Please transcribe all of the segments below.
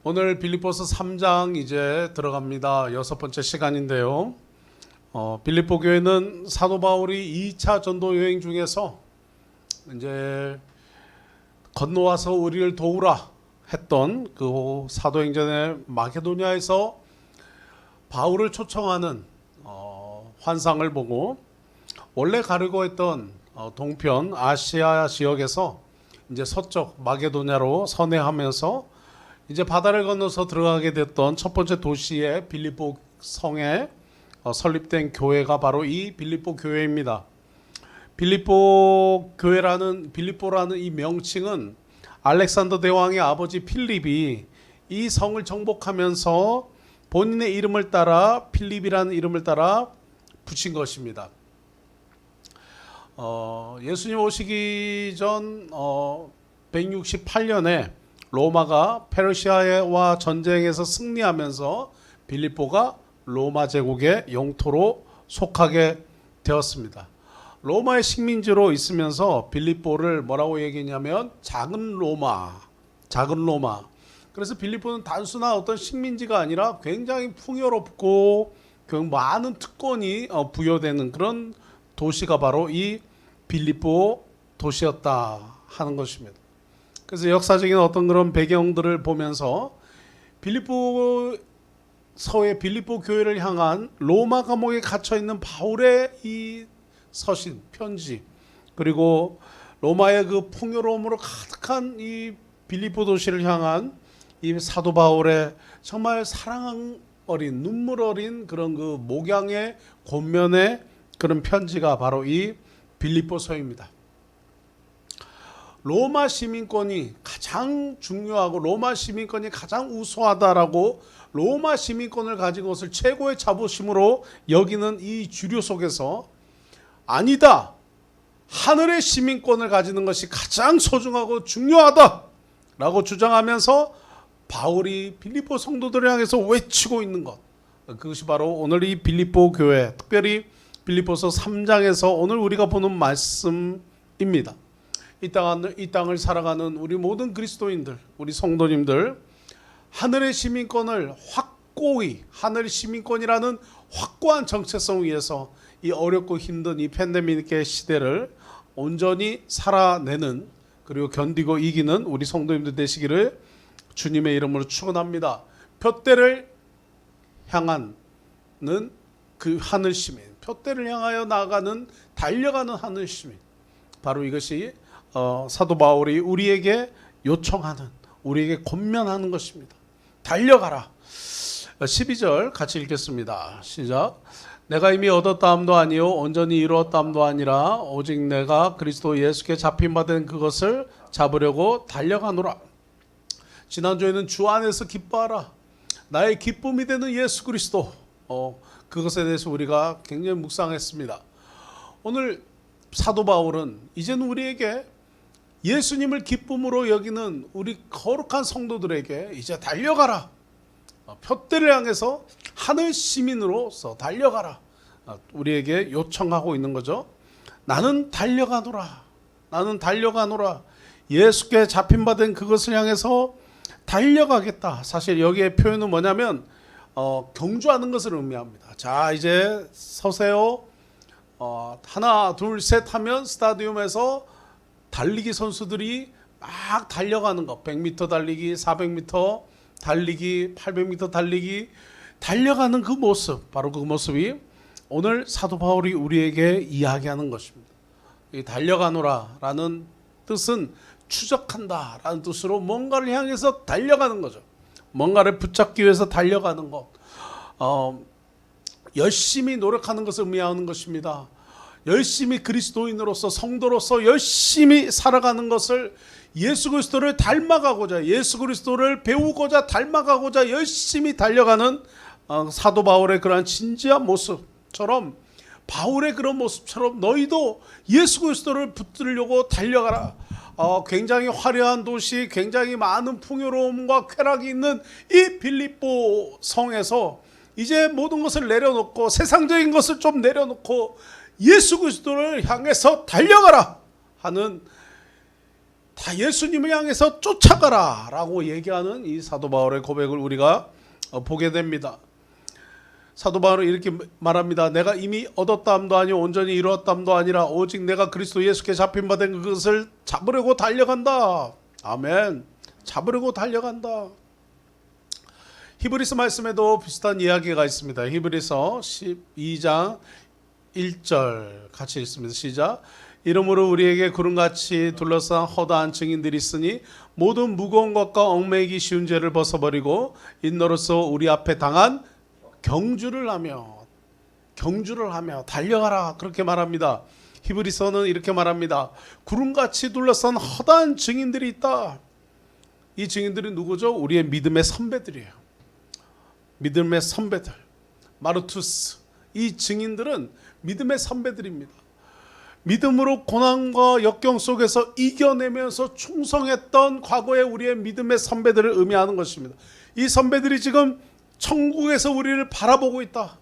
오늘 빌립보서 3장 이제 들어갑니다. 여섯 번째 시간인데요. 빌립보 교회는 사도 바울이 2차 전도 여행 중에서 이제 건너와서 우리를 도우라 했던 그 사도행전의 마게도냐에서 바울을 초청하는 환상을 보고 원래 가려고 했던 동편 아시아 지역에서 이제 서쪽 마게도냐로 선회하면서 이제 바다를 건너서 들어가게 됐던 첫 번째 도시의 빌립보 성에 설립된 교회가 바로 이 빌립보 교회입니다. 빌립보라는 이 명칭은 알렉산더 대왕의 아버지 필립이 이 성을 정복하면서 본인의 이름을 따라 필립이라는 이름을 따라 붙인 것입니다. 예수님 오시기 전 168년에 로마가 페르시아와 전쟁에서 승리하면서 빌립보가 로마 제국의 영토로 속하게 되었습니다. 로마의 식민지로 있으면서 빌립보를 뭐라고 얘기했냐면 작은 로마. 그래서 빌립보는 단순한 어떤 식민지가 아니라 굉장히 풍요롭고 많은 특권이 부여되는 그런 도시가 바로 이 빌립보 도시였다 하는 것입니다. 그래서 역사적인 어떤 그런 배경들을 보면서 빌립보 교회를 향한 로마 감옥에 갇혀 있는 바울의 이 서신, 편지, 그리고 로마의 그 풍요로움으로 가득한 이 빌립보 도시를 향한 이 사도 바울의 정말 사랑 어린, 눈물 어린 그런 그 목양의 권면의 그런 편지가 바로 이 빌립보서입니다. 로마 시민권이 가장 중요하고 로마 시민권이 가장 우수하다라고 로마 시민권을 가진 것을 최고의 자부심으로 여기는 이 주류 속에서 아니다, 하늘의 시민권을 가지는 것이 가장 소중하고 중요하다라고 주장하면서 바울이 빌립보 성도들을 향해서 외치고 있는 것, 그것이 바로 오늘 이 빌립보 교회, 특별히 빌립보서 3장에서 오늘 우리가 보는 말씀입니다. 이 땅을 살아가는 우리 모든 그리스도인들, 우리 성도님들, 하늘의 시민권을 확고히, 하늘의 시민권이라는 확고한 정체성 위에서 이 어렵고 힘든 이 팬데믹의 시대를 온전히 살아내는, 그리고 견디고 이기는 우리 성도님들 되시기를 주님의 이름으로 축원합니다. 둯대를 향하는 그 하늘 시민, 둯대를 향하여 나아가는, 달려가는 하늘 시민, 바로 이것이 사도 바울이 우리에게 요청하는, 우리에게 권면하는 것입니다. 달려가라. 12절 같이 읽겠습니다. 시작. 내가 이미 얻었다함도 아니요 온전히 이루었다함도 아니라 오직 내가 그리스도 예수께 잡힌 바 된 그것을 잡으려고 달려가노라. 지난주에는 주 안에서 기뻐하라, 나의 기쁨이 되는 예수 그리스도, 그것에 대해서 우리가 굉장히 묵상했습니다. 오늘 사도 바울은 이제는 우리에게 예수님을 기쁨으로 여기는 우리 거룩한 성도들에게 이제 달려가라, 둯대를 향해서 하늘 시민으로서 달려가라, 우리에게 요청하고 있는 거죠. 나는 달려가노라, 예수께 잡힌 바 된 그것을 향해서 달려가겠다. 사실 여기에 표현은 뭐냐면 경주하는 것을 의미합니다. 자, 이제 서세요. 하나 둘 셋 하면 스타디움에서 달리기 선수들이 막 달려가는 것, 100m 달리기, 400m 달리기, 800m 달리기, 달려가는 그 모습, 바로 그 모습이 오늘 사도 바울이 우리에게 이야기하는 것입니다. 이 달려가노라 라는 뜻은 추적한다 라는 뜻으로 뭔가를 향해서 달려가는 거죠. 뭔가를 붙잡기 위해서 달려가는 것, 열심히 노력하는 것을 의미하는 것입니다. 열심히 그리스도인으로서, 성도로서 열심히 살아가는 것을, 예수 그리스도를 닮아가고자, 예수 그리스도를 배우고자, 닮아가고자 열심히 달려가는 사도 바울의 그러한 진지한 모습처럼, 바울의 그런 모습처럼 너희도 예수 그리스도를 붙들려고 달려가라. 굉장히 화려한 도시, 굉장히 많은 풍요로움과 쾌락이 있는 이 빌립보 성에서 이제 모든 것을 내려놓고, 세상적인 것을 좀 내려놓고 예수 그리스도를 향해서 달려가라 하는 다 예수님을 향해서 쫓아가라 라고 얘기하는 이 사도 바울의 고백을 우리가 보게 됩니다. 사도 바울은 이렇게 말합니다. 내가 이미 얻었다함도 아니요 온전히 이루었다함도 아니라 오직 내가 그리스도 예수께 잡힌 바 된 그것을 잡으려고 달려간다. 아멘. 잡으려고 달려간다. 히브리서 말씀에도 비슷한 이야기가 있습니다. 히브리서 12장 1절 같이 읽습니다. 시작. 이러므로 우리에게 구름같이 둘러싼 허다한 증인들이 있으니 모든 무거운 것과 얽매이기 쉬운 죄를 벗어버리고 인너로서 우리 앞에 당한 경주를 하며 달려가라 그렇게 말합니다. 히브리서는 이렇게 말합니다. 구름같이 둘러싼 허다한 증인들이 있다. 이 증인들이 누구죠? 우리의 믿음의 선배들이에요. 믿음의 선배들, 마르투스. 이 증인들은 믿음의 선배들입니다. 믿음으로 고난과 역경 속에서 이겨내면서 충성했던 과거의 우리의 믿음의 선배들을 의미하는 것입니다. 이 선배들이 지금 천국에서 우리를 바라보고 있다.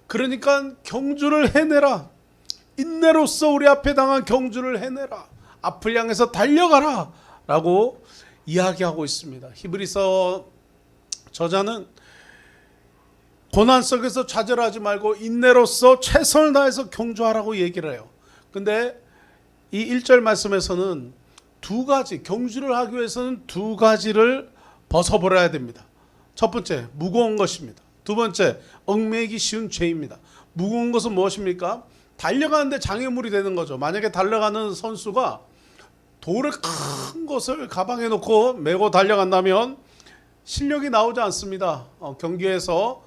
그러니까 경주를 해내라. 인내로서 우리 앞에 당한 경주를 해내라. 앞을 향해서 달려가라 라고 이야기하고 있습니다. 히브리서 저자는 고난 속에서 좌절하지 말고 인내로서 최선을 다해서 경주하라고 얘기를 해요. 근데 이 1절 말씀에서는 두 가지, 경주를 하기 위해서는 두 가지를 벗어버려야 됩니다. 첫 번째, 무거운 것입니다. 두 번째, 얽매이기 쉬운 죄입니다. 무거운 것은 무엇입니까? 달려가는데 장애물이 되는 거죠. 만약에 달려가는 선수가 돌을 큰 것을 가방에 놓고 메고 달려간다면 실력이 나오지 않습니다. 경기에서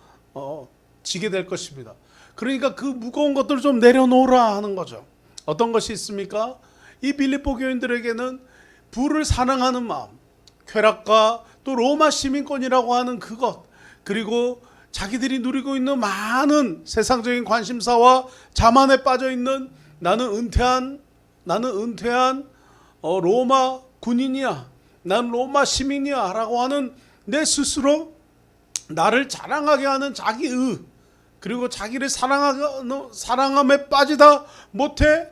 지게 될 것입니다. 그러니까 그 무거운 것들을 좀 내려놓으라 하는 거죠. 어떤 것이 있습니까? 이 빌립보 교인들에게는 부를 사랑하는 마음, 쾌락과 또 로마 시민권이라고 하는 그것, 그리고 자기들이 누리고 있는 많은 세상적인 관심사와 자만에 빠져 있는 나는 은퇴한 로마 군인이야, 난 로마 시민이야 라고 하는 내 스스로 나를 자랑하게 하는 자기의, 그리고 자기를 사랑함에 빠지다 못해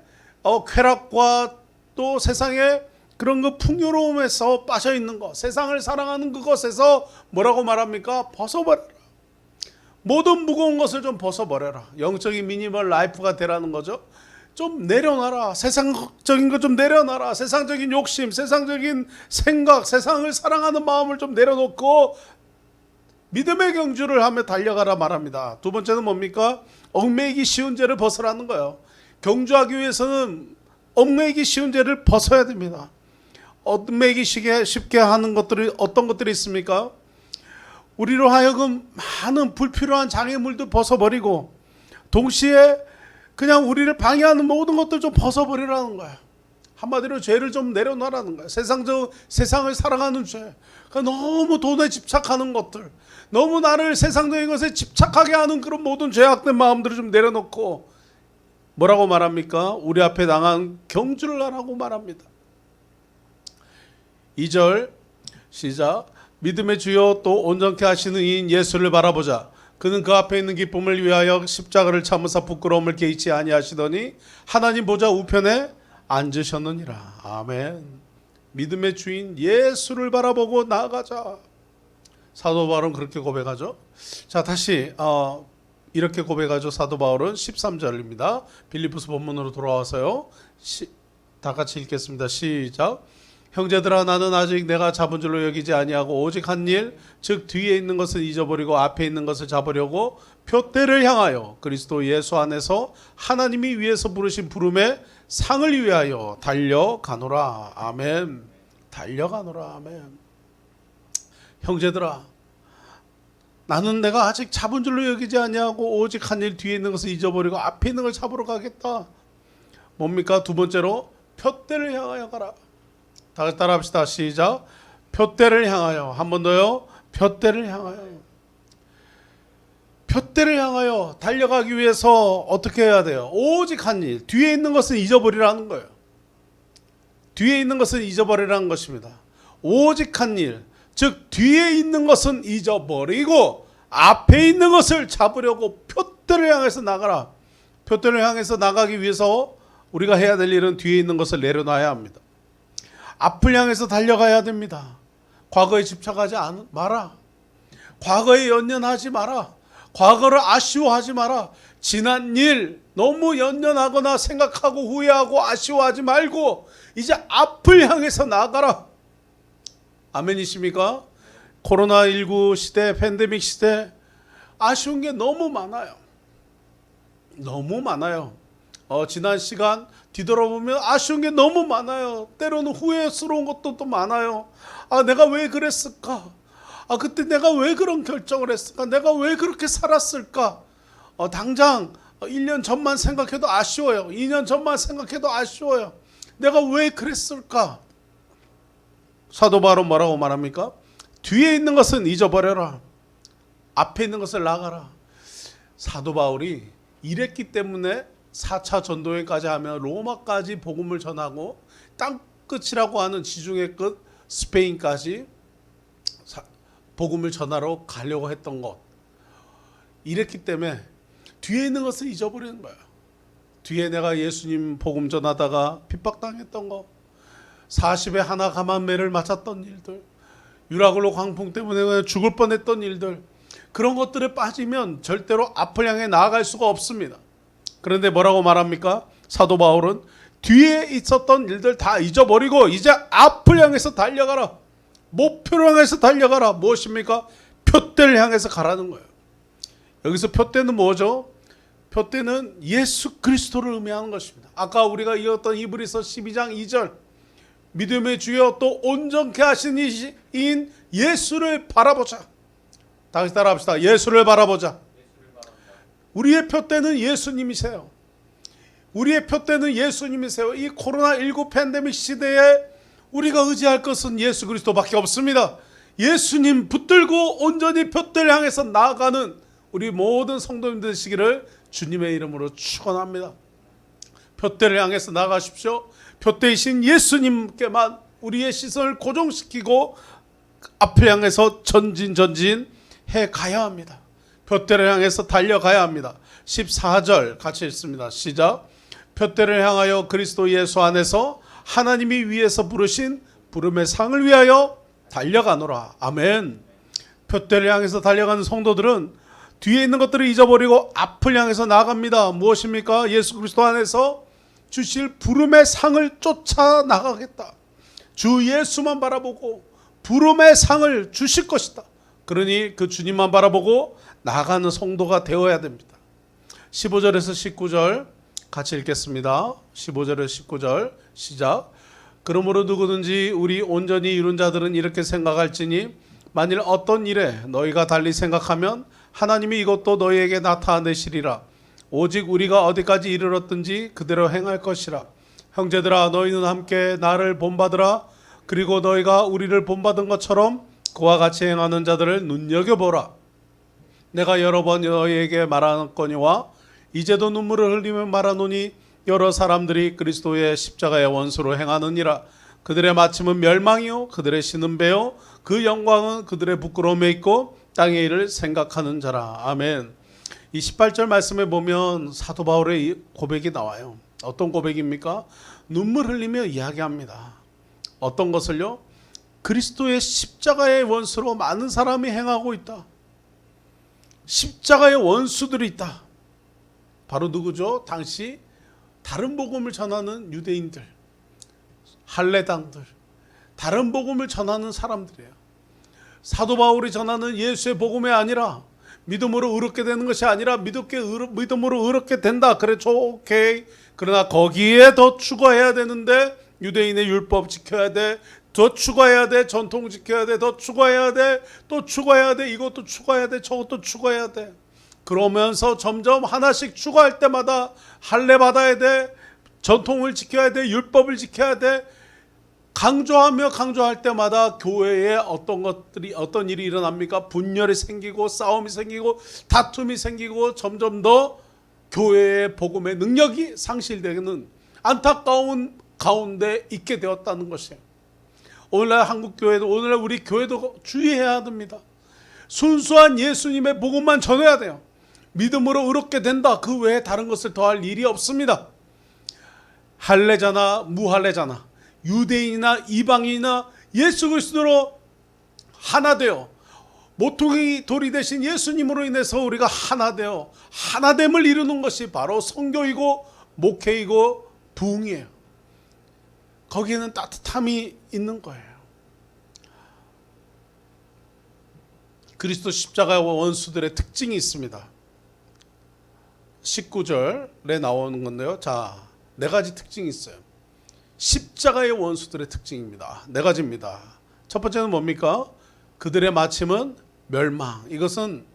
쾌락과 또 세상의 그런 그 풍요로움에서 빠져 있는 것, 세상을 사랑하는 그것에서 뭐라고 말합니까? 벗어버려라. 모든 무거운 것을 좀 벗어버려라. 영적인 미니멀 라이프가 되라는 거죠. 좀 내려놔라. 세상적인 것 좀 내려놔라. 세상적인 욕심, 세상적인 생각, 세상을 사랑하는 마음을 좀 내려놓고 믿음의 경주를 하며 달려가라 말합니다. 두 번째는 뭡니까? 얽매이기 쉬운 죄를 벗으라는 거예요. 경주하기 위해서는 얽매이기 쉬운 죄를 벗어야 됩니다. 얽매이기 쉽게 하는 것들이 어떤 것들이 있습니까? 우리로 하여금 많은 불필요한 장애물도 벗어버리고 동시에 그냥 우리를 방해하는 모든 것들 좀 벗어버리라는 거야. 한마디로 죄를 좀 내려놔라는 거야. 세상을 사랑하는 죄. 그러니까 너무 돈에 집착하는 것들, 너무 나를 세상적인 것에 집착하게 하는 그런 모든 죄악된 마음들을 좀 내려놓고 뭐라고 말합니까? 우리 앞에 당한 경주를 하라고 말합니다. 2절 시작. 믿음의 주여 또 온전케 하시는 이인 예수를 바라보자. 그는 그 앞에 있는 기쁨을 위하여 십자가를 참으사 부끄러움을 개의치 아니하시더니 하나님 보좌 우편에 앉으셨느니라. 아멘. 믿음의 주인 예수를 바라보고 나아가자. 사도 바울은 그렇게 고백하죠. 자, 다시 이렇게 고백하죠. 사도 바울은 13절입니다. 빌립보서 본문으로 돌아와서요. 다 같이 읽겠습니다. 시작. 형제들아 나는 아직 내가 잡은 줄로 여기지 아니하고 오직 한 일, 즉 뒤에 있는 것을 잊어버리고 앞에 있는 것을 잡으려고 표대를 향하여 그리스도 예수 안에서 하나님이 위에서 부르신 부름의 상을 위하여 달려가노라. 아멘. 달려가노라. 아멘. 형제들아 나는 내가 아직 잡은 줄로 여기지 아니하고 오직 한 일, 뒤에 있는 것을 잊어버리고 앞에 있는 걸 잡으러 가겠다. 뭡니까? 두 번째로 표대를 향하여 가라. 다시 따라합시다. 시작. 표대를 향하여. 한 번 더요. 표대를 향하여. 표대를 향하여 달려가기 위해서 어떻게 해야 돼요? 오직 한 일. 뒤에 있는 것은 잊어버리라는 거예요. 뒤에 있는 것은 잊어버리라는 것입니다. 오직 한 일. 즉 뒤에 있는 것은 잊어버리고 앞에 있는 것을 잡으려고 표대를 향해서 나가라. 표대를 향해서 나가기 위해서 우리가 해야 될 일은 뒤에 있는 것을 내려놔야 합니다. 앞을 향해서 달려가야 됩니다. 과거에 집착하지 마라. 과거에 연연하지 마라. 과거를 아쉬워하지 마라. 지난 일 너무 연연하거나 생각하고 후회하고 아쉬워하지 말고 이제 앞을 향해서 나아가라. 아멘이십니까? 코로나19 시대, 팬데믹 시대 아쉬운 게 너무 많아요. 너무 많아요. 지난 시간 뒤돌아보면 아쉬운 게 너무 많아요. 때로는 후회스러운 것도 또 많아요. 내가 왜 그랬을까? 그때 내가 왜 그런 결정을 했을까? 내가 왜 그렇게 살았을까? 당장 1년 전만 생각해도 아쉬워요. 2년 전만 생각해도 아쉬워요. 내가 왜 그랬을까? 사도 바울은 뭐라고 말합니까? 뒤에 있는 것은 잊어버려라. 앞에 있는 것을 나가라. 사도 바울이 이랬기 때문에 4차 전도회까지 하며 로마까지 복음을 전하고 땅끝이라고 하는 지중해 끝 스페인까지 복음을 전하러 가려고 했던 것. 이랬기 때문에 뒤에 있는 것을 잊어버리는 거예요. 뒤에 내가 예수님 복음 전하다가 핍박당했던 것, 40에 하나 감한매를 맞았던 일들, 유라굴로 광풍 때문에 죽을 뻔했던 일들, 그런 것들에 빠지면 절대로 앞을 향해 나아갈 수가 없습니다. 그런데 뭐라고 말합니까? 사도 바울은 뒤에 있었던 일들 다 잊어버리고 이제 앞을 향해서 달려가라. 목표를 향해서 달려가라. 무엇입니까? 표대를 향해서 가라는 거예요. 여기서 표대는 뭐죠? 표대는 예수 그리스도를 의미하는 것입니다. 아까 우리가 읽었던 히브리서 12장 2절, 믿음의 주여 또 온전케 하신 이인 예수를 바라보자. 다시 따라합시다. 예수를 바라보자. 우리의 표대는 예수님이세요. 우리의 표대는 예수님이세요. 이 코로나19 팬데믹 시대에 우리가 의지할 것은 예수 그리스도밖에 없습니다. 예수님 붙들고 온전히 표대를 향해서 나아가는 우리 모든 성도님들 되시기를 주님의 이름으로 축원합니다. 표대를 향해서 나가십시오. 표대이신 예수님께만 우리의 시선을 고정시키고 앞을 향해서 전진 해 가야 합니다. 표대를 향해서 달려가야 합니다. 14절 같이 읽습니다. 시작. 표대를 향하여 그리스도 예수 안에서 하나님이 위에서 부르신 부름의 상을 위하여 달려가노라. 아멘. 표대를 향해서 달려가는 성도들은 뒤에 있는 것들을 잊어버리고 앞을 향해서 나아갑니다. 무엇입니까? 예수 그리스도 안에서 주실 부름의 상을 쫓아 나가겠다. 주 예수만 바라보고 부름의 상을 주실 것이다. 그러니 그 주님만 바라보고 나아가는 성도가 되어야 됩니다. 15절에서 19절 같이 읽겠습니다. 15절에서 19절 시작. 그러므로 누구든지 우리 온전히 이룬 자들은 이렇게 생각할지니 만일 어떤 일에 너희가 달리 생각하면 하나님이 이것도 너희에게 나타내시리라. 오직 우리가 어디까지 이르렀든지 그대로 행할 것이라. 형제들아 너희는 함께 나를 본받으라. 그리고 너희가 우리를 본받은 것처럼 그와 같이 행하는 자들을 눈여겨보라. 내가 여러 번 너희에게 말하거니와 이제도 눈물을 흘리며 말하노니 여러 사람들이 그리스도의 십자가의 원수로 행하느니라. 그들의 마침은 멸망이요 그들의 신음배요 그 영광은 그들의 부끄러움에 있고 땅의 일을 생각하는 자라. 아멘. 이 18절 말씀에 보면 사도 바울의 고백이 나와요. 어떤 고백입니까? 눈물 흘리며 이야기합니다. 어떤 것을요? 그리스도의 십자가의 원수로 많은 사람이 행하고 있다. 십자가의 원수들이 있다. 바로 누구죠? 당시 다른 복음을 전하는 유대인들, 할례당들, 다른 복음을 전하는 사람들이에요. 사도 바울이 전하는 예수의 복음이 아니라 믿음으로 의롭게 되는 것이 아니라 믿음으로 의롭게 된다. 그래 오케이. 그러나 거기에 더 추가해야 되는데 유대인의 율법 지켜야 돼. 더 추가해야 돼. 전통 지켜야 돼. 더 추가해야 돼. 또 추가해야 돼. 이것도 추가해야 돼. 저것도 추가해야 돼. 그러면서 점점 하나씩 추가할 때마다 할례 받아야 돼. 전통을 지켜야 돼. 율법을 지켜야 돼. 강조할 때마다 교회에 어떤 일이 일어납니까? 분열이 생기고 싸움이 생기고 다툼이 생기고 점점 더 교회의 복음의 능력이 상실되는 안타까운 가운데 있게 되었다는 것이에요. 오늘날 한국교회도 오늘날 우리 교회도 주의해야 됩니다. 순수한 예수님의 복음만 전해야 돼요. 믿음으로 의롭게 된다. 그 외에 다른 것을 더할 일이 없습니다. 할례자나 무할례자나 유대인이나 이방인이나 예수 그리스도로 하나 되어 모퉁이 돌이 되신 예수님으로 인해서 우리가 하나 되어 하나됨을 이루는 것이 바로 선교이고 목회이고 부흥이에요. 거기에는 따뜻함이 있는 거예요. 그리스도 십자가의 원수들의 특징이 있습니다. 19절에 나오는 건데요. 자, 네 가지 특징이 있어요. 십자가의 원수들의 특징입니다. 네 가지입니다. 첫 번째는 뭡니까? 그들의 마침은 멸망. 이것은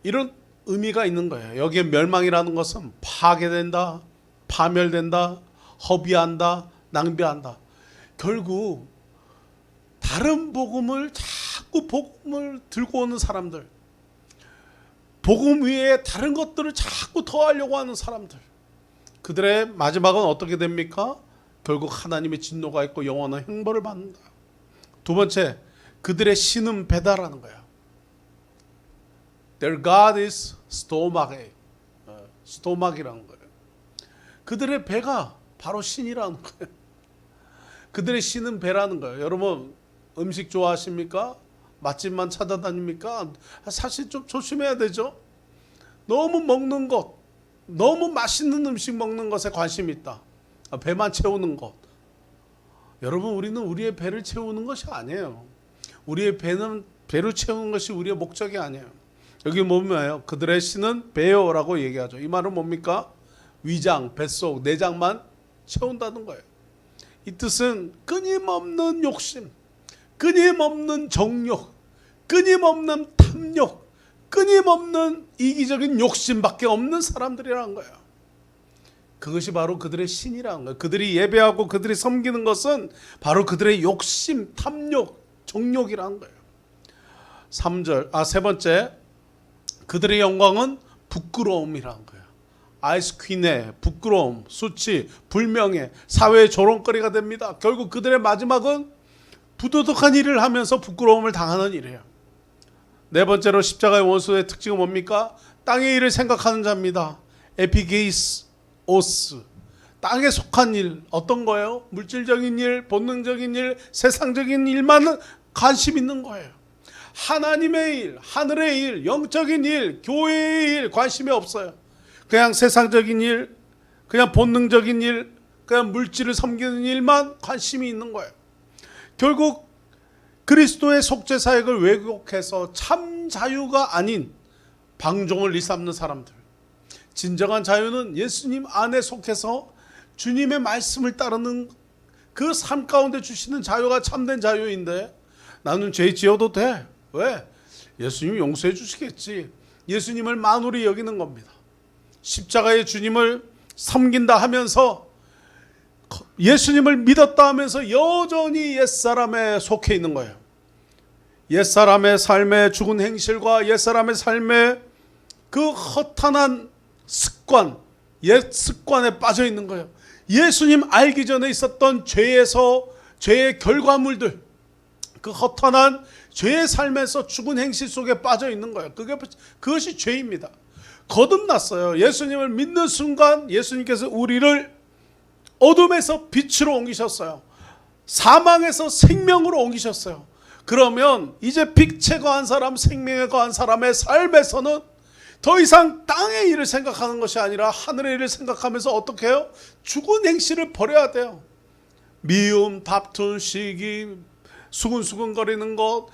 이런 의미가 있는 거예요. 여기에 멸망이라는 것은 파괴된다, 파멸된다, 허비한다, 낭비한다. 결국 다른 복음을 자꾸 복음을 들고 오는 사람들, 복음 위에 다른 것들을 자꾸 더하려고 하는 사람들, 그들의 마지막은 어떻게 됩니까? 결국 하나님의 진노가 있고 영원한 형벌을 받는다. 두 번째, 그들의 신은 배다라는 거야. Their God is stomach. 스토막이라는 거예요. 그들의 배가 바로 신이라는 거예요. 그들의 신은 배라는 거예요. 여러분 음식 좋아하십니까? 맛집만 찾아다닙니까? 사실 좀 조심해야 되죠. 너무 먹는 것, 너무 맛있는 음식 먹는 것에 관심이 있다. 배만 채우는 것. 여러분 우리는 우리의 배를 채우는 것이 아니에요. 우리의 배를 채우는 것이 우리의 목적이 아니에요. 여기 보면요, 그들의 신은 배요라고 얘기하죠. 이 말은 뭡니까? 위장, 뱃속, 내장만 채운다는 거예요. 이 뜻은 끊임없는 욕심, 끊임없는 정욕, 끊임없는 탐욕, 끊임없는 이기적인 욕심밖에 없는 사람들이라는 거예요. 그것이 바로 그들의 신이라는 거예요. 그들이 예배하고 그들이 섬기는 것은 바로 그들의 욕심, 탐욕, 정욕이라는 거예요. 세 번째, 그들의 영광은 부끄러움이라는 거예요. 아이스퀸의 부끄러움, 수치, 불명예, 사회의 조롱거리가 됩니다. 결국 그들의 마지막은 부도덕한 일을 하면서 부끄러움을 당하는 일이에요. 네 번째로 십자가의 원수의 특징은 뭡니까? 땅의 일을 생각하는 자입니다. 에피게이스오스. 땅에 속한 일, 어떤 거예요? 물질적인 일, 본능적인 일, 세상적인 일만 관심 있는 거예요. 하나님의 일, 하늘의 일, 영적인 일, 교회의 일 관심이 없어요. 그냥 세상적인 일, 그냥 본능적인 일, 그냥 물질을 섬기는 일만 관심이 있는 거예요. 결국 그리스도의 속죄 사역을 왜곡해서 참 자유가 아닌 방종을 일삼는 사람들. 진정한 자유는 예수님 안에 속해서 주님의 말씀을 따르는 그 삶 가운데 주시는 자유가 참된 자유인데, 나는 죄 지어도 돼. 왜? 예수님이 용서해 주시겠지. 예수님을 만홀히 여기는 겁니다. 십자가의 주님을 섬긴다 하면서, 예수님을 믿었다 하면서 여전히 옛사람에 속해 있는 거예요. 옛사람의 삶의 죽은 행실과 옛사람의 삶의 그 허탄한 습관, 옛 습관에 빠져 있는 거예요. 예수님 알기 전에 있었던 죄의 결과물들, 그 허탄한 죄의 삶에서 죽은 행실 속에 빠져 있는 거예요. 그것이 죄입니다. 거듭났어요. 예수님을 믿는 순간 예수님께서 우리를 어둠에서 빛으로 옮기셨어요. 사망에서 생명으로 옮기셨어요. 그러면 이제 빛에 거한 사람, 생명에 거한 사람의 삶에서는 더 이상 땅의 일을 생각하는 것이 아니라 하늘의 일을 생각하면서 어떻게 해요? 죽은 행실을 버려야 돼요. 미움, 다툼, 시기, 수근수근거리는 것,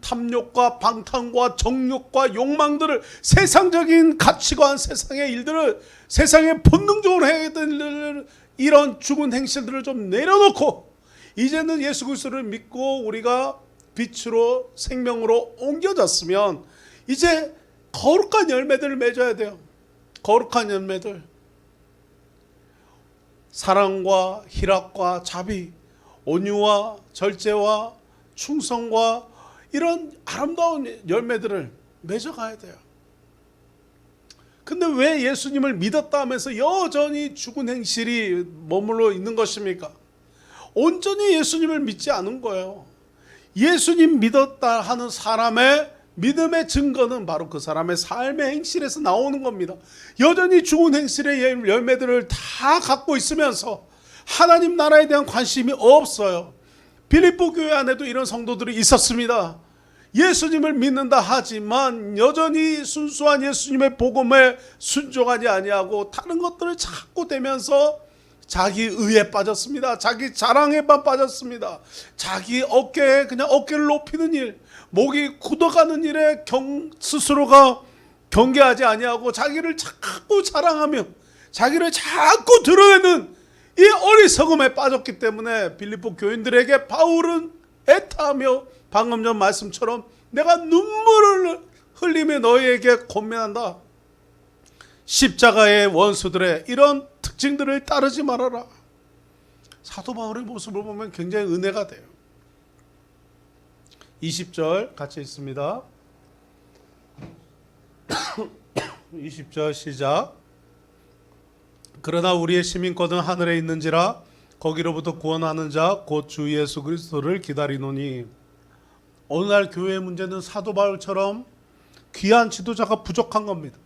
탐욕과 방탕과 정욕과 욕망들을, 세상적인 가치관, 세상의 일들을, 세상에 본능적으로 해야 될 이런 죽은 행실들을 좀 내려놓고 이제는 예수 그리스도를 믿고 우리가 빛으로 생명으로 옮겨졌으면 이제 거룩한 열매들을 맺어야 돼요. 거룩한 열매들. 사랑과 희락과 자비, 온유와 절제와 충성과 이런 아름다운 열매들을 맺어가야 돼요. 근데 왜 예수님을 믿었다 하면서 여전히 죽은 행실이 머물러 있는 것입니까? 온전히 예수님을 믿지 않은 거예요. 예수님 믿었다 하는 사람의 믿음의 증거는 바로 그 사람의 삶의 행실에서 나오는 겁니다. 여전히 죽은 행실의 열매들을 다 갖고 있으면서 하나님 나라에 대한 관심이 없어요. 빌립보 교회 안에도 이런 성도들이 있었습니다. 예수님을 믿는다 하지만 여전히 순수한 예수님의 복음에 순종하지 아니하고 다른 것들을 자꾸 대면서 자기 의에 빠졌습니다. 자기 자랑에만 빠졌습니다. 자기 어깨에 그냥 어깨를 높이는 일, 목이 굳어가는 일에 스스로가 경계하지 아니하고 자기를 자꾸 자랑하며 자기를 자꾸 드러내는 이 어리석음에 빠졌기 때문에 빌립보 교인들에게 바울은 애타하며 방금 전 말씀처럼 내가 눈물을 흘리며 너희에게 권면한다. 십자가의 원수들의 이런 특징들을 따르지 말아라. 사도 바울의 모습을 보면 굉장히 은혜가 돼요. 20절 같이 있습니다. 20절 시작. 그러나 우리의 시민권은 하늘에 있는지라 거기로부터 구원하는 자 곧 주 예수 그리스도를 기다리노니. 오늘날 교회의 문제는 사도 바울처럼 귀한 지도자가 부족한 겁니다.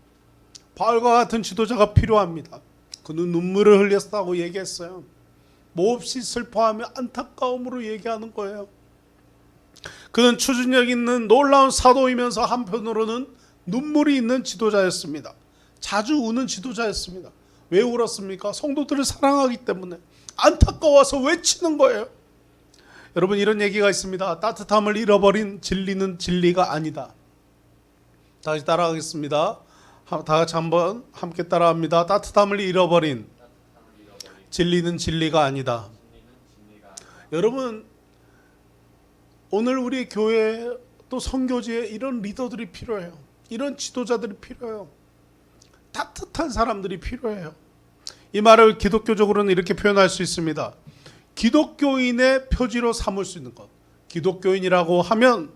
바울과 같은 지도자가 필요합니다. 그는 눈물을 흘렸다고 얘기했어요. 몹시 슬퍼하며 안타까움으로 얘기하는 거예요. 그는 추진력 있는 놀라운 사도이면서 한편으로는 눈물이 있는 지도자였습니다. 자주 우는 지도자였습니다. 왜 울었습니까? 성도들을 사랑하기 때문에 안타까워서 외치는 거예요. 여러분, 이런 얘기가 있습니다. 따뜻함을 잃어버린 진리는 진리가 아니다. 다시 따라하겠습니다. 다 같이 한번 함께 따라합니다. 따뜻함을 잃어버린 진리는 진리가 아니다. 여러분, 오늘 우리 교회 또 선교지에 이런 리더들이 필요해요. 이런 지도자들이 필요해요. 따뜻한 사람들이 필요해요. 이 말을 기독교적으로는 이렇게 표현할 수 있습니다. 기독교인의 표지로 삼을 수 있는 것. 기독교인이라고 하면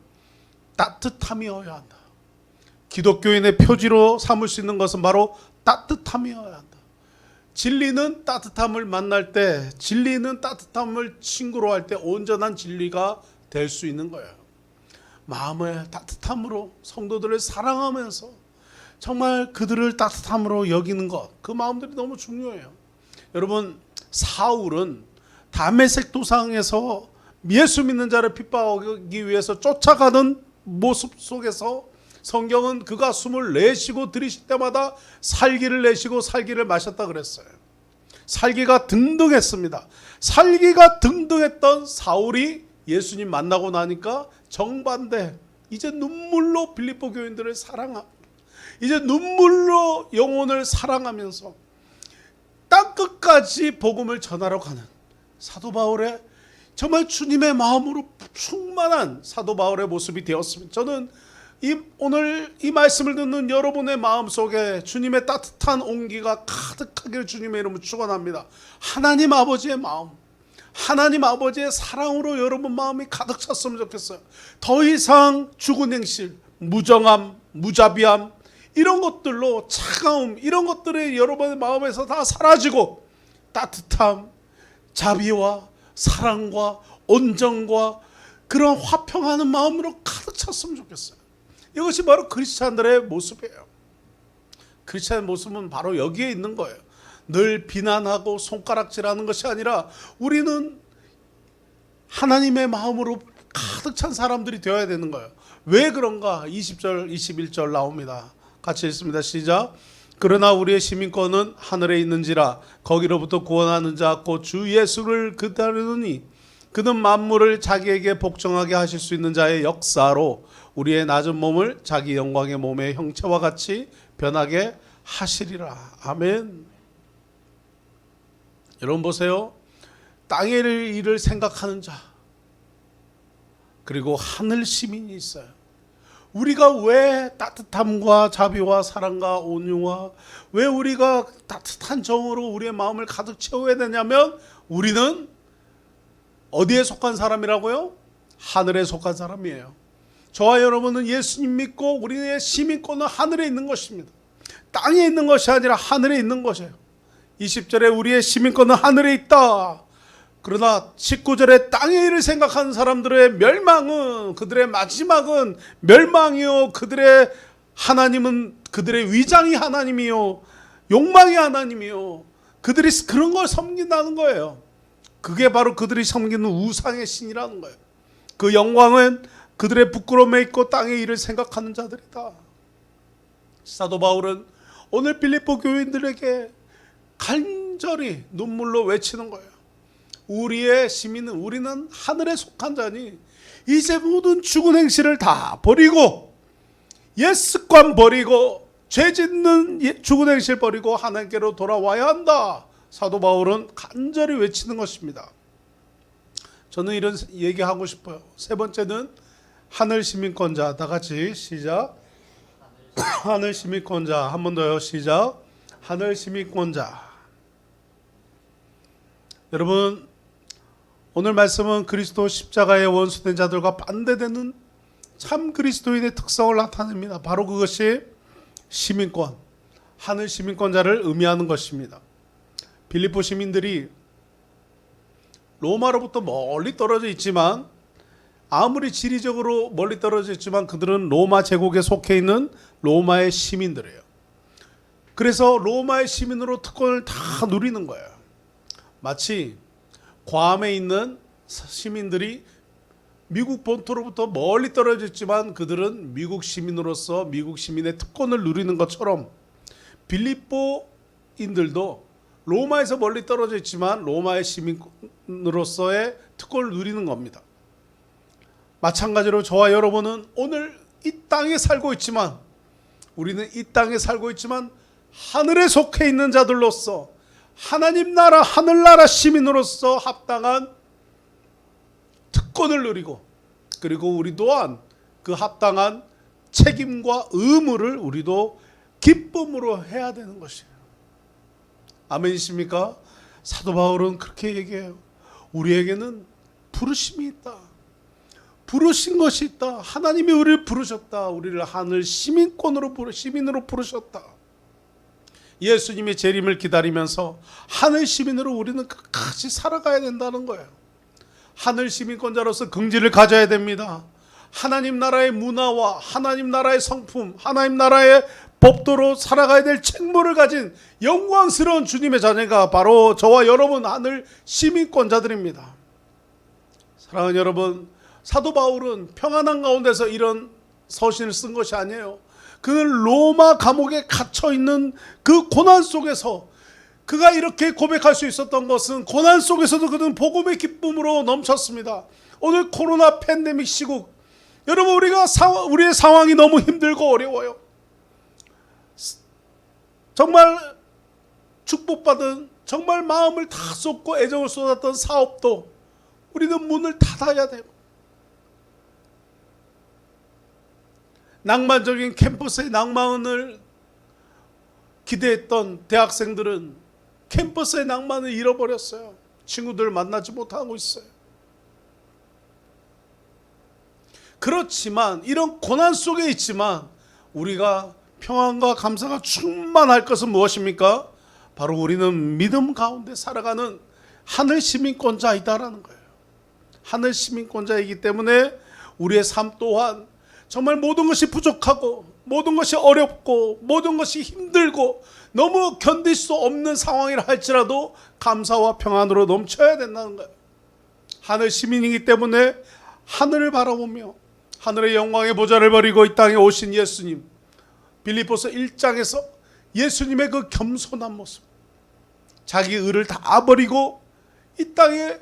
따뜻함이어야 한다. 기독교인의 표지로 삼을 수 있는 것은 바로 따뜻함이어야 한다. 진리는 따뜻함을 만날 때, 진리는 따뜻함을 친구로 할 때 온전한 진리가 될 수 있는 거예요. 마음의 따뜻함으로 성도들을 사랑하면서 정말 그들을 따뜻함으로 여기는 것, 그 마음들이 너무 중요해요. 여러분, 사울은 다메섹 도상에서 예수 믿는 자를 핍박하기 위해서 쫓아가는 모습 속에서 성경은 그가 숨을 내쉬고 들이쉴 때마다 살기를 내쉬고 살기를 마셨다 그랬어요. 살기가 등등했습니다. 살기가 등등했던 사울이 예수님 만나고 나니까 정반대, 이제 눈물로 빌립보 교인들을 사랑합니다. 이제 눈물로 영혼을 사랑하면서 땅끝까지 복음을 전하러 가는 사도 바울의 정말 주님의 마음으로 충만한 사도 바울의 모습이 되었습니다. 저는 오늘 이 말씀을 듣는 여러분의 마음속에 주님의 따뜻한 온기가 가득하기를 주님의 이름으로 축원합니다. 하나님 아버지의 마음, 하나님 아버지의 사랑으로 여러분 마음이 가득 찼으면 좋겠어요. 더 이상 죽은 행실, 무정함, 무자비함, 이런 것들로 차가움, 이런 것들이 여러분의 마음에서 다 사라지고 따뜻함, 자비와 사랑과 온정과 그런 화평하는 마음으로 가득 찼으면 좋겠어요. 이것이 바로 크리스찬들의 모습이에요. 크리스찬의 모습은 바로 여기에 있는 거예요. 늘 비난하고 손가락질하는 것이 아니라 우리는 하나님의 마음으로 가득 찬 사람들이 되어야 되는 거예요. 왜 그런가? 20절, 21절 나옵니다. 같이 읽습니다. 시작. 그러나 우리의 시민권은 하늘에 있는지라 거기로부터 구원하는 자 곧 주 예수를 기다리느니 그는 만물을 자기에게 복종하게 하실 수 있는 자의 역사로 우리의 낮은 몸을 자기 영광의 몸의 형체와 같이 변하게 하시리라. 아멘. 여러분 보세요. 땅의 일을 생각하는 자, 그리고 하늘 시민이 있어요. 우리가 왜 따뜻함과 자비와 사랑과 온유와 왜 우리가 따뜻한 정으로 우리의 마음을 가득 채워야 되냐면 우리는 어디에 속한 사람이라고요? 하늘에 속한 사람이에요. 저와 여러분은 예수님 믿고 우리의 시민권은 하늘에 있는 것입니다. 땅에 있는 것이 아니라 하늘에 있는 것이에요. 20절에 우리의 시민권은 하늘에 있다. 그러나 19절에 땅의 일을 생각하는 사람들의 멸망은, 그들의 마지막은 멸망이요, 그들의 하나님은 그들의 위장이 하나님이요, 욕망이 하나님이요, 그들이 그런 걸 섬긴다는 거예요. 그게 바로 그들이 섬기는 우상의 신이라는 거예요. 그 영광은 그들의 부끄러움에 있고 땅의 일을 생각하는 자들이다. 사도 바울은 오늘 빌립보 교인들에게 간절히 눈물로 외치는 거예요. 우리의 시민은, 우리는 하늘에 속한 자니 이제 모든 죽은 행실을 다 버리고 옛 습관 버리고 죄 짓는 죽은 행실 버리고 하나님께로 돌아와야 한다. 사도 바울은 간절히 외치는 것입니다. 저는 이런 얘기하고 싶어요. 세 번째는 하늘 시민권자. 다 같이 시작. 하늘 시민권자. 한 번 더요. 시작. 하늘 시민권자. 여러분, 오늘 말씀은 그리스도 십자가의 원수된 자들과 반대되는 참 그리스도인의 특성을 나타냅니다. 바로 그것이 시민권, 하늘 시민권자를 의미하는 것입니다. 빌립보 시민들이 로마로부터 멀리 떨어져 있지만, 아무리 지리적으로 멀리 떨어져 있지만 그들은 로마 제국에 속해 있는 로마의 시민들이에요. 그래서 로마의 시민으로 특권을 다 누리는 거예요. 마치 괌에 있는 시민들이 미국 본토로부터 멀리 떨어져 있지만 그들은 미국 시민으로서 미국 시민의 특권을 누리는 것처럼, 빌립보인들도 로마에서 멀리 떨어져 있지만 로마의 시민으로서의 특권을 누리는 겁니다. 마찬가지로 저와 여러분은 오늘 이 땅에 살고 있지만, 우리는 이 땅에 살고 있지만 하늘에 속해 있는 자들로서 하나님 나라, 하늘나라 시민으로서 합당한 특권을 누리고, 그리고 우리 또한 그 합당한 책임과 의무를 우리도 기쁨으로 해야 되는 것이에요. 아멘이십니까? 사도 바울은 그렇게 얘기해요. 우리에게는 부르심이 있다. 부르신 것이 있다. 하나님이 우리를 부르셨다. 우리를 하늘 시민으로 부르셨다. 예수님의 재림을 기다리면서 하늘 시민으로 우리는 끝까지 살아가야 된다는 거예요. 하늘 시민권자로서 긍지를 가져야 됩니다. 하나님 나라의 문화와 하나님 나라의 성품, 하나님 나라의 법도로 살아가야 될 책무를 가진 영광스러운 주님의 자녀가 바로 저와 여러분 하늘 시민권자들입니다. 사랑하는 여러분, 사도 바울은 평안한 가운데서 이런 서신을 쓴 것이 아니에요. 그는 로마 감옥에 갇혀있는 그 고난 속에서 그가 이렇게 고백할 수 있었던 것은, 고난 속에서도 그는 복음의 기쁨으로 넘쳤습니다. 오늘 코로나 팬데믹 시국, 여러분, 우리의 상황이 너무 힘들고 어려워요. 정말 축복받은, 정말 마음을 다 쏟고 애정을 쏟았던 사업도 우리는 문을 닫아야 돼요. 낭만적인 캠퍼스의 낭만을 기대했던 대학생들은 캠퍼스의 낭만을 잃어버렸어요. 친구들 만나지 못하고 있어요. 그렇지만 이런 고난 속에 있지만 우리가 평안과 감사가 충만할 것은 무엇입니까? 바로 우리는 믿음 가운데 살아가는 하늘 시민권자이다라는 거예요. 하늘 시민권자이기 때문에 우리의 삶 또한 정말 모든 것이 부족하고 모든 것이 어렵고 모든 것이 힘들고 너무 견딜 수 없는 상황이라 할지라도 감사와 평안으로 넘쳐야 된다는 거예요. 하늘 시민이기 때문에 하늘을 바라보며 하늘의 영광의 보좌를 버리고 이 땅에 오신 예수님, 빌립보서 1장에서 예수님의 그 겸손한 모습, 자기 의를 다 버리고 이 땅에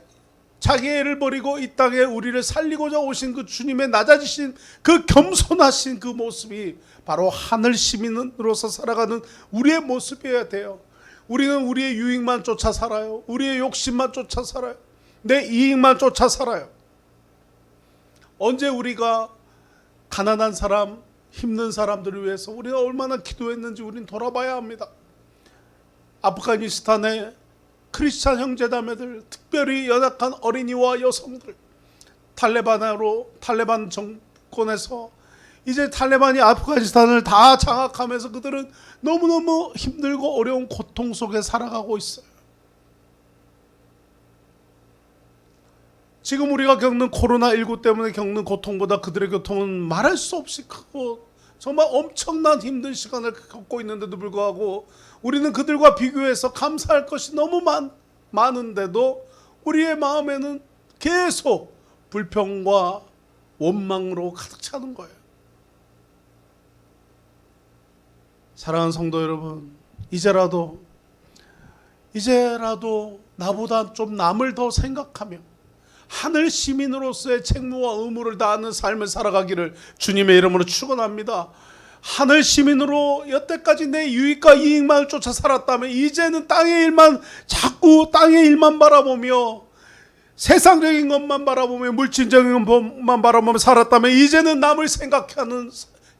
자기의 애를 버리고 이 땅에 우리를 살리고자 오신 그 주님의 낮아지신 그 겸손하신 그 모습이 바로 하늘 시민으로서 살아가는 우리의 모습이어야 돼요. 우리는 우리의 유익만 쫓아 살아요. 우리의 욕심만 쫓아 살아요. 내 이익만 쫓아 살아요. 언제 우리가 가난한 사람, 힘든 사람들을 위해서 우리가 얼마나 기도했는지 우리는 돌아봐야 합니다. 아프가니스탄의 크리스찬 형제자매들, 특별히 연약한 어린이와 여성들, 탈레반 정권에서 이제 탈레반이 아프가니스탄을 다 장악하면서 그들은 너무너무 힘들고 어려운 고통 속에 살아가고 있어요. 지금 우리가 겪는 코로나19 때문에 겪는 고통보다 그들의 고통은 말할 수 없이 크고 정말 엄청난 힘든 시간을 겪고 있는데도 불구하고 우리는 그들과 비교해서 감사할 것이 너무 많은데도 우리의 마음에는 계속 불평과 원망으로 가득 차는 거예요. 사랑하는 성도 여러분, 이제라도 나보다 좀 남을 더 생각하며 하늘 시민으로서의 책무와 의무를 다하는 삶을 살아가기를 주님의 이름으로 축원합니다. 하늘 시민으로 여태까지 내 유익과 이익만을 쫓아 살았다면 이제는 자꾸 땅의 일만 바라보며 세상적인 것만 바라보며 물질적인 것만 바라보며 살았다면 이제는 남을 생각하는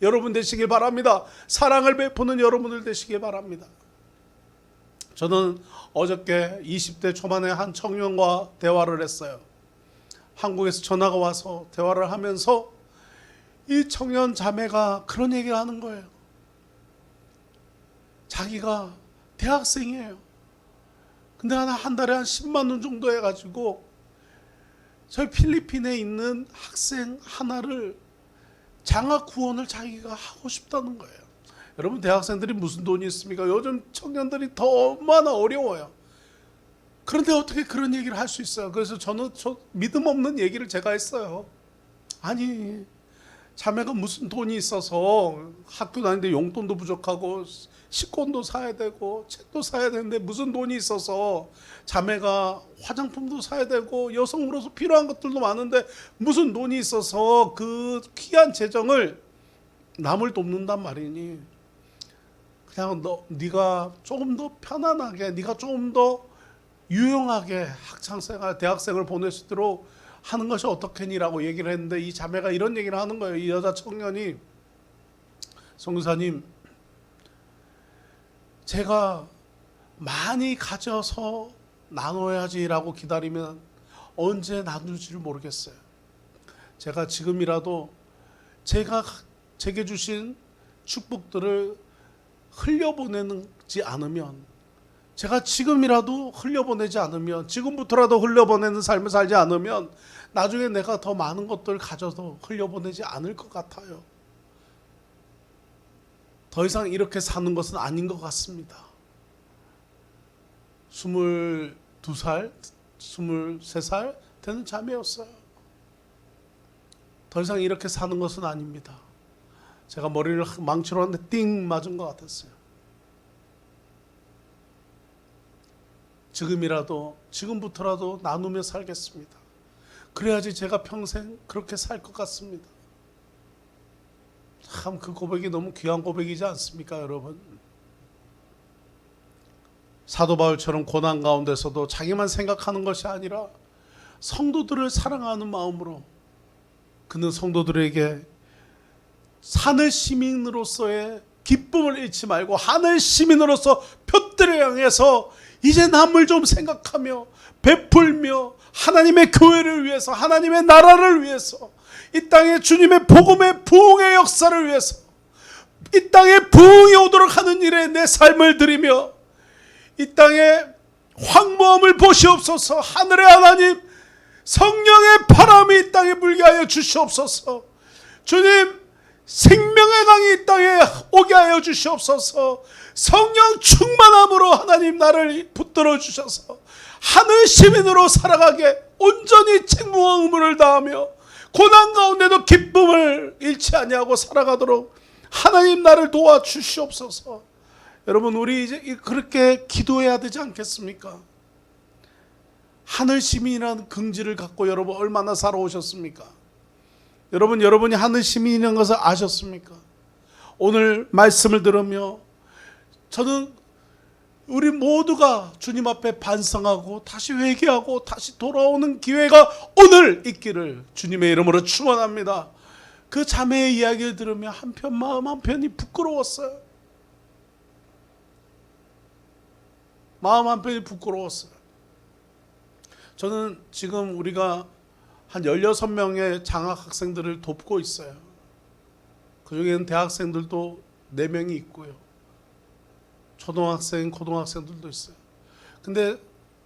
여러분 되시길 바랍니다. 사랑을 베푸는 여러분들 되시길 바랍니다. 저는 어저께 20대 초반에 한 청년과 대화를 했어요. 한국에서 전화가 와서 대화를 하면서 이 청년 자매가 그런 얘기를 하는 거예요. 자기가 대학생이에요. 근데 한 달에 한 10만 원 정도 해가지고 저희 필리핀에 있는 학생 하나를 장학 후원을 자기가 하고 싶다는 거예요. 여러분, 대학생들이 무슨 돈이 있습니까? 요즘 청년들이 더 얼마나 어려워요. 그런데 어떻게 그런 얘기를 할 수 있어요? 그래서 저는 믿음 없는 얘기를 제가 했어요. 아니, 자매가 무슨 돈이 있어서 학교 다니는데 용돈도 부족하고 식권도 사야 되고 책도 사야 되는데 무슨 돈이 있어서 자매가 화장품도 사야 되고 여성으로서 필요한 것들도 많은데 무슨 돈이 있어서 그 귀한 재정을 남을 돕는단 말이니, 그냥 네가 조금 더 편안하게, 네가 조금 더 유용하게 학창생활, 대학생을 보낼 수 있도록 하는 것이 어떻겠니라고 얘기를 했는데, 이 자매가 이런 얘기를 하는 거예요. 이 여자 청년이, 성교사님, 제가 많이 가져서 나눠야지라고 기다리면 언제 나눌지를 모르겠어요. 제가 지금이라도 제게 주신 축복들을 흘려보내지 않으면, 제가 지금이라도 흘려보내지 않으면, 지금부터라도 흘려보내는 삶을 살지 않으면 나중에 내가 더 많은 것들을 가져서 흘려보내지 않을 것 같아요. 더 이상 이렇게 사는 것은 아닌 것 같습니다. 22살, 23살 되는 자매였어요. 더 이상 이렇게 사는 것은 아닙니다. 제가 머리를 망치로 하는데 띵 맞은 것 같았어요. 지금부터라도 나누며 살겠습니다. 그래야지 제가 평생 그렇게 살 것 같습니다. 참, 그 고백이 너무 귀한 고백이지 않습니까, 여러분? 사도 바울처럼 고난 가운데서도 자기만 생각하는 것이 아니라 성도들을 사랑하는 마음으로, 그는 성도들에게 하늘 시민으로서의 기쁨을 잃지 말고 하늘 시민으로서 표대를 향해서 이제 남을 좀 생각하며 베풀며 하나님의 교회를 위해서, 하나님의 나라를 위해서, 이 땅에 주님의 복음의 부흥의 역사를 위해서, 이 땅에 부흥이 오도록 하는 일에 내 삶을 드리며, 이 땅에 황무함을 보시옵소서. 하늘의 하나님, 성령의 바람이 이 땅에 불게 하여 주시옵소서. 주님, 생명의 강이 이 땅에 오게 하여 주시옵소서. 성령 충만함으로 하나님 나를 붙들어 주셔서 하늘 시민으로 살아가게 온전히 책무와 의무를 다하며 고난 가운데도 기쁨을 잃지 아니하고 살아가도록 하나님 나를 도와주시옵소서. 여러분, 우리 이제 그렇게 기도해야 되지 않겠습니까? 하늘 시민이라는 긍지를 갖고 여러분 얼마나 살아오셨습니까? 여러분이 하늘 시민이라는 것을 아셨습니까? 오늘 말씀을 들으며 저는 우리 모두가 주님 앞에 반성하고 다시 회개하고 다시 돌아오는 기회가 오늘 있기를 주님의 이름으로 축원합니다. 그 자매의 이야기를 들으며 한편 마음 한편이 부끄러웠어요. 마음 한편이 부끄러웠어요. 저는 지금 우리가 한 16명의 장학학생들을 돕고 있어요. 그 중에는 대학생들도 4명이 있고요. 초등학생, 고등학생들도 있어요. 근데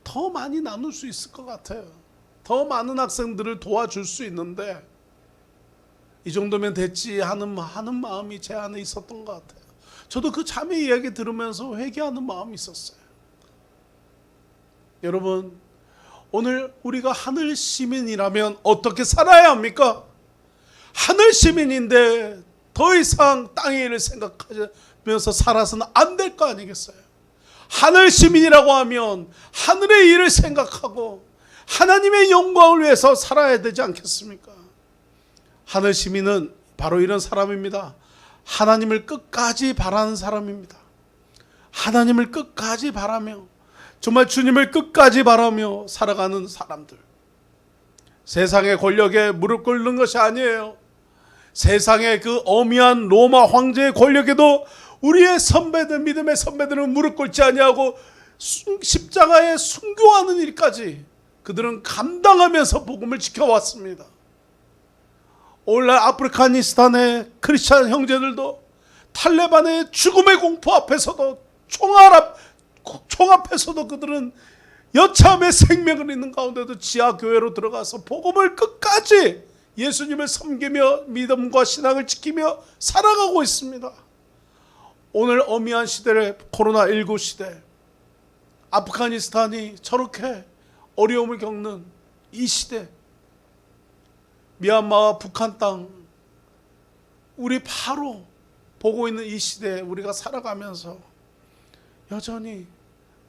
더 많이 나눌 수 있을 것 같아요. 더 많은 학생들을 도와줄 수 있는데 이 정도면 됐지 하는 마음이 제 안에 있었던 것 같아요. 저도 그 자매 이야기 들으면서 회개하는 마음이 있었어요. 여러분, 오늘 우리가 하늘 시민이라면 어떻게 살아야 합니까? 하늘 시민인데 더 이상 땅의 일을 생각하면서 살아서는 안 될 거 아니겠어요? 하늘 시민이라고 하면 하늘의 일을 생각하고 하나님의 영광을 위해서 살아야 되지 않겠습니까? 하늘 시민은 바로 이런 사람입니다. 하나님을 끝까지 바라는 사람입니다. 하나님을 끝까지 바라며 정말 주님을 끝까지 바라며 살아가는 사람들. 세상의 권력에 무릎 꿇는 것이 아니에요. 세상의 그 어미한 로마 황제의 권력에도 우리의 선배들, 믿음의 선배들은 무릎 꿇지 아니하고 십자가에 순교하는 일까지 그들은 감당하면서 복음을 지켜왔습니다. 오늘날 아프가니스탄의 크리스찬 형제들도 탈레반의 죽음의 공포 앞에서도 총 앞에서도 그들은 여참의 생명을 있는 가운데도 지하 교회로 들어가서 복음을 끝까지 예수님을 섬기며 믿음과 신앙을 지키며 살아가고 있습니다. 오늘 어미한 시대의 코로나19 시대, 아프가니스탄이 저렇게 어려움을 겪는 이 시대, 미얀마와 북한 땅, 우리 바로 보고 있는 이 시대에 우리가 살아가면서 여전히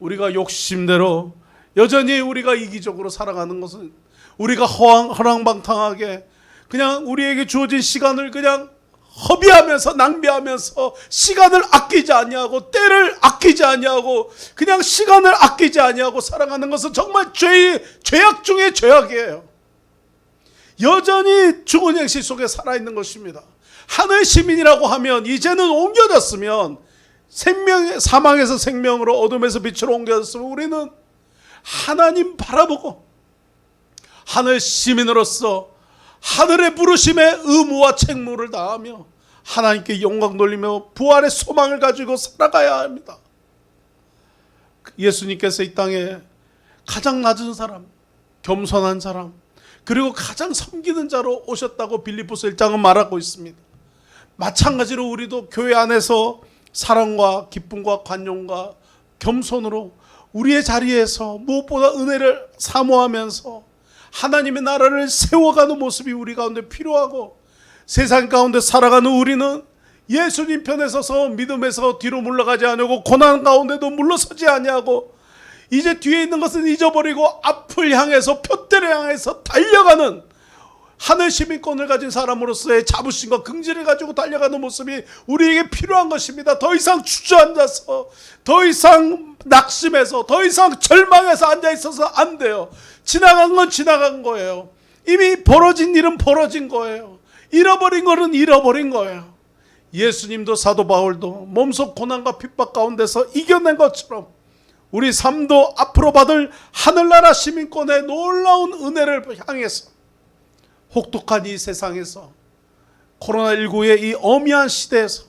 우리가 욕심대로, 여전히 우리가 이기적으로 살아가는 것은, 우리가 허랑방탕하게 그냥 우리에게 주어진 시간을 그냥 허비하면서 낭비하면서 시간을 아끼지 아니하고 때를 아끼지 아니하고 그냥 시간을 아끼지 아니하고 살아가는 것은 정말 죄악 중의 죄악이에요. 여전히 죽은 행실 속에 살아있는 것입니다. 하늘 시민이라고 하면 이제는 옮겨졌으면 사망에서 생명으로 어둠에서 빛으로 옮겨졌으면 우리는 하나님 바라보고 하늘 시민으로서 하늘의 부르심에 의무와 책무를 다하며 하나님께 영광 돌리며 부활의 소망을 가지고 살아가야 합니다. 예수님께서 이 땅에 가장 낮은 사람, 겸손한 사람, 그리고 가장 섬기는 자로 오셨다고 빌립보서 1장은 말하고 있습니다. 마찬가지로 우리도 교회 안에서 사랑과 기쁨과 관용과 겸손으로 우리의 자리에서 무엇보다 은혜를 사모하면서 하나님의 나라를 세워가는 모습이 우리 가운데 필요하고, 세상 가운데 살아가는 우리는 예수님 편에 서서 믿음에서 뒤로 물러가지 아니하고 고난 가운데도 물러서지 아니하고 이제 뒤에 있는 것은 잊어버리고 앞을 향해서 표대를 향해서 달려가는 하늘 시민권을 가진 사람으로서의 자부심과 긍지를 가지고 달려가는 모습이 우리에게 필요한 것입니다. 더 이상 주저앉아서, 더 이상 낙심해서, 더 이상 절망해서 앉아있어서 안 돼요. 지나간 건 지나간 거예요. 이미 벌어진 일은 벌어진 거예요. 잃어버린 거는 잃어버린 거예요. 예수님도 사도 바울도 몸속 고난과 핍박 가운데서 이겨낸 것처럼 우리 삶도 앞으로 받을 하늘나라 시민권의 놀라운 은혜를 향해서 혹독한 이 세상에서, 코로나19의 이 어미한 시대에서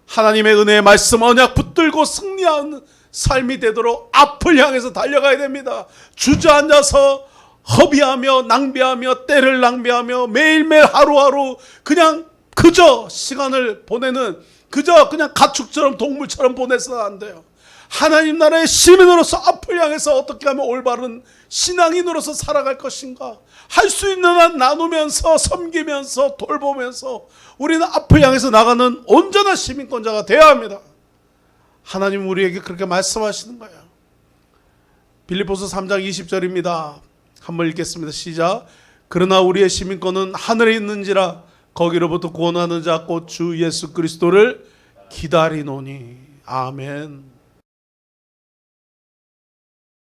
하나님의 은혜의 말씀 언약 붙들고 승리하는 삶이 되도록 앞을 향해서 달려가야 됩니다. 주저앉아서 허비하며 낭비하며 때를 낭비하며 매일매일 하루하루 그냥 그저 시간을 보내는, 그저 그냥 가축처럼 동물처럼 보내서는 안 돼요. 하나님 나라의 시민으로서 앞을 향해서 어떻게 하면 올바른 신앙인으로서 살아갈 것인가, 할 수 있는 한 나누면서 섬기면서 돌보면서 우리는 앞을 향해서 나가는 온전한 시민권자가 되어야 합니다. 하나님 우리에게 그렇게 말씀하시는 거예요. 빌립보서 3장 20절입니다. 한번 읽겠습니다. 시작. 그러나 우리의 시민권은 하늘에 있는지라 거기로부터 구원하는 자 곧 주 예수 그리스도를 기다리노니. 아멘.